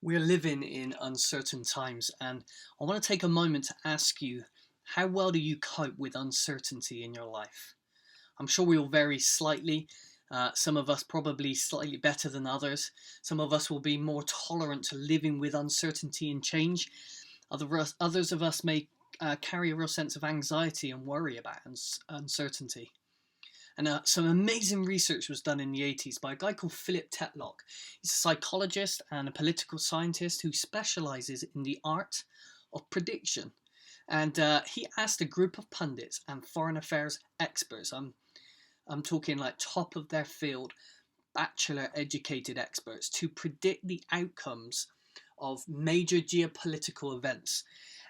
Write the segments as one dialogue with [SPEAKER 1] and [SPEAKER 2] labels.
[SPEAKER 1] We're living in uncertain times, and I want to take a moment to ask you, how well do you cope with uncertainty in your life? I'm sure we all vary slightly. Some of us probably slightly better than others. Some of us will be more tolerant to living with uncertainty and change. Others of us may carry a real sense of anxiety and worry about uncertainty. And some amazing research was done in the 80s by a guy called Philip Tetlock. He's a psychologist and a political scientist who specializes in the art of prediction. And he asked a group of pundits and foreign affairs experts, I'm talking like top of their field, bachelor educated experts, to predict the outcomes of major geopolitical events.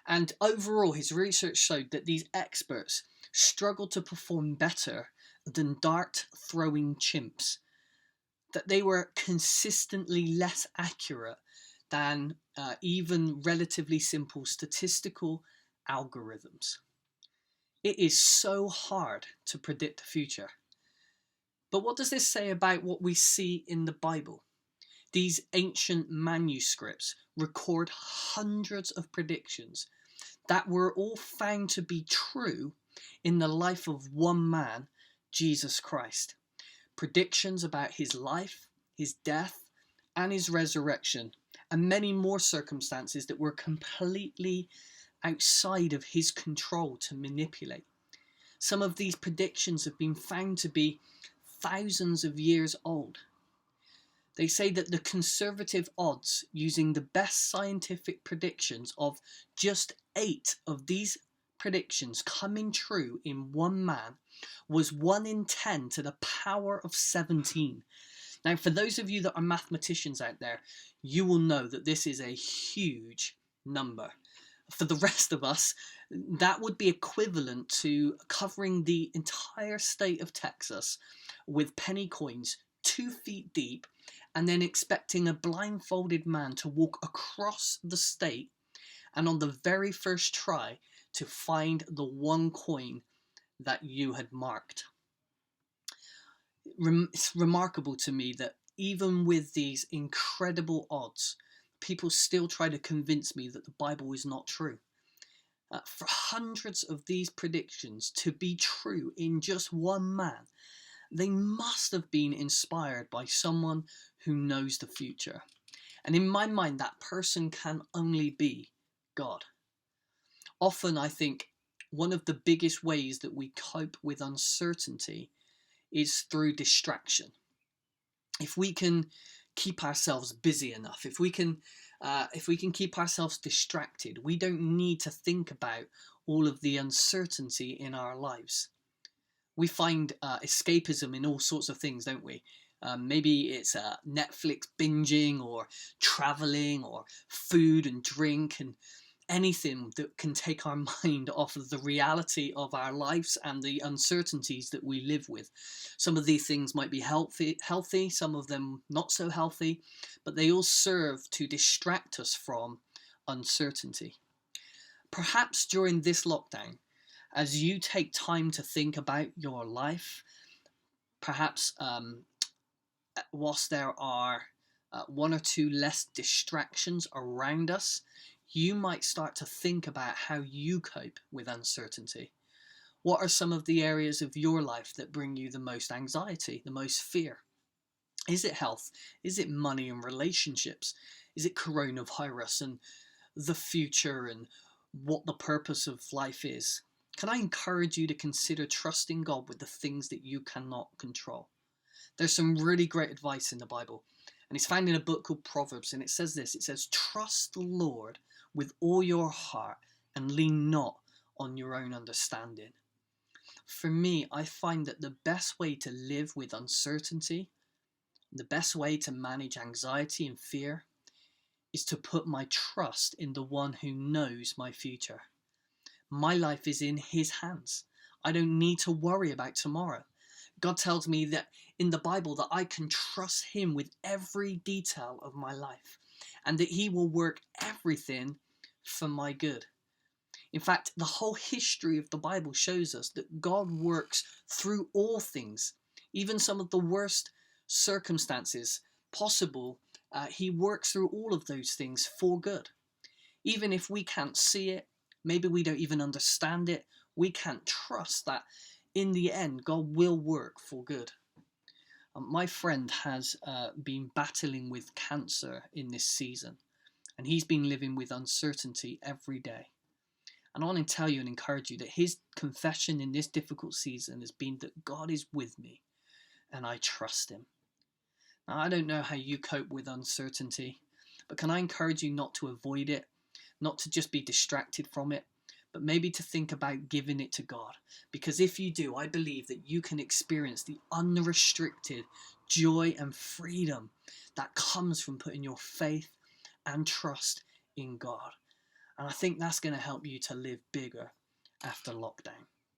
[SPEAKER 1] And overall, his research showed that these experts struggled to perform better than dart throwing chimps, that they were consistently less accurate than even relatively simple statistical algorithms. It is so hard to predict the future. But what does this say about what we see in the Bible? These ancient manuscripts record hundreds of predictions that were all found to be true in the life of one man, Jesus Christ. Predictions about his life, his death, and his resurrection, and many more circumstances that were completely outside of his control to manipulate. Some of these predictions have been found to be thousands of years old. They say that the conservative odds using the best scientific predictions of just 8 of these predictions coming true in one man was 1 in 10 to the power of 17. Now, for those of you that are mathematicians out there, you will know that this is a huge number. For the rest of us, that would be equivalent to covering the entire state of Texas with penny coins 2 feet deep, and then expecting a blindfolded man to walk across the state and on the very first try to find the one coin that you had marked. It's remarkable to me that even with these incredible odds, people still try to convince me that the Bible is not true. For hundreds of these predictions to be true in just one man, they must have been inspired by someone who knows the future. And in my mind, that person can only be God. Often I think one of the biggest ways that we cope with uncertainty is through distraction. If we can keep ourselves busy enough, if we can keep ourselves distracted, we don't need to think about all of the uncertainty in our lives. We find escapism in all sorts of things, don't we? Maybe it's Netflix binging, or traveling, or food and drink, and anything that can take our mind off of the reality of our lives and the uncertainties that we live with. Some of these things might be healthy, some of them not so healthy, but they all serve to distract us from uncertainty. Perhaps during this lockdown, as you take time to think about your life, perhaps whilst there are 1 or 2 less distractions around us, you might start to think about how you cope with uncertainty. What are some of the areas of your life that bring you the most anxiety, the most fear? Is it health? Is it money and relationships? Is it coronavirus and the future and what the purpose of life is? Can I encourage you to consider trusting God with the things that you cannot control? There's some really great advice in the Bible, and it's found in a book called Proverbs, and it says this. It says, trust the Lord with all your heart and lean not on your own understanding. For me, I find that the best way to live with uncertainty, the best way to manage anxiety and fear, is to put my trust in the one who knows my future. My life is in his hands. I don't need to worry about tomorrow. God tells me that in the Bible that I can trust him with every detail of my life, and that he will work everything for my good. In fact, the whole history of the Bible shows us that God works through all things, even some of the worst circumstances possible He works through all of those things for good. Even if we can't see it, maybe we don't even understand it, we can't trust that in the end, God will work for good. My friend has been battling with cancer in this season, and he's been living with uncertainty every day. And I want to tell you and encourage you that his confession in this difficult season has been that God is with me and I trust him. Now, I don't know how you cope with uncertainty, but can I encourage you not to avoid it, not to just be distracted from it, but maybe to think about giving it to God. Because if you do, I believe that you can experience the unrestricted joy and freedom that comes from putting your faith and trust in God. And I think that's going to help you to live bigger after lockdown.